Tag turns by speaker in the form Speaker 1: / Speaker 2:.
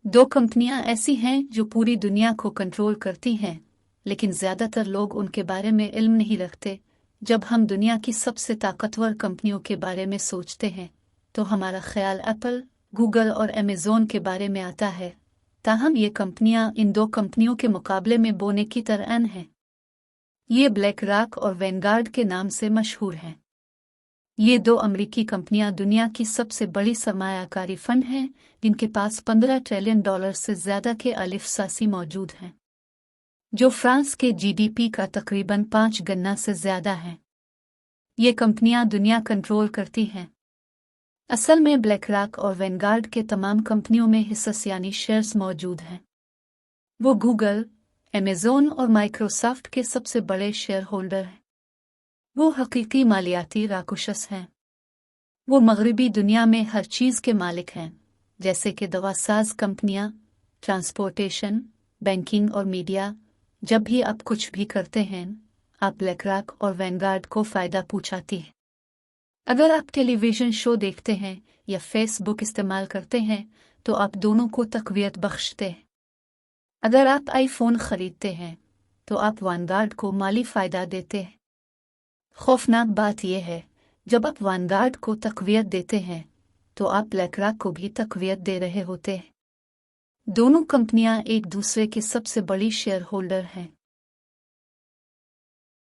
Speaker 1: दो कंपनियां ऐसी हैं जो पूरी दुनिया को कंट्रोल करती हैं, लेकिन ज्यादातर लोग उनके बारे में इल्म नहीं रखते। जब हम दुनिया की सबसे ताकतवर कंपनियों के बारे में सोचते हैं तो हमारा ख्याल एप्पल, गूगल और अमेज़न के बारे में आता है। ताहम ये कंपनियां इन दो कंपनियों के मुकाबले में बोने की तरह हैं। ये ब्लैक रॉक और वैनगार्ड के नाम से मशहूर हैं। ये दो अमेरिकी कंपनियां दुनिया की सबसे बड़ी सरमायाकारी फंड हैं, जिनके पास $15 ट्रिलियन से ज्यादा के अलिफ़सासी मौजूद हैं, जो फ्रांस के जीडीपी का तकरीबन 5 गुना से ज्यादा है। ये कंपनियां दुनिया कंट्रोल करती हैं। असल में ब्लैक रॉक और वैनगार्ड के तमाम कंपनियों में हिस्सेस यानी शेयर्स मौजूद हैं। वो गूगल, अमेज़न और माइक्रोसॉफ्ट के सबसे बड़े शेयर होल्डर हैं। वो हकीकी मालियाती राकुशस हैं। वो मगरबी दुनिया में हर चीज़ के मालिक हैं, जैसे कि दवासाज कंपनियां, ट्रांसपोर्टेशन, बैंकिंग और मीडिया। जब भी आप कुछ भी करते हैं, आप ब्लैक रॉक और वैनगार्ड को फ़ायदा पहुंचाती है। अगर आप टेलीविज़न शो देखते हैं या फेसबुक इस्तेमाल करते हैं तो आप दोनों को तक़वियत बख्शते हैं। अगर आप आईफोन खरीदते हैं तो आप वैनगार्ड को माली फ़ायदा देते हैं। खौफनाक बात यह है, जब आप वैनगार्ड को तक़वियत देते हैं तो आप ब्लैक रॉक को भी तक़वियत दे रहे होते हैं। दोनों कंपनियां एक दूसरे के सबसे बड़ी शेयर होल्डर हैं।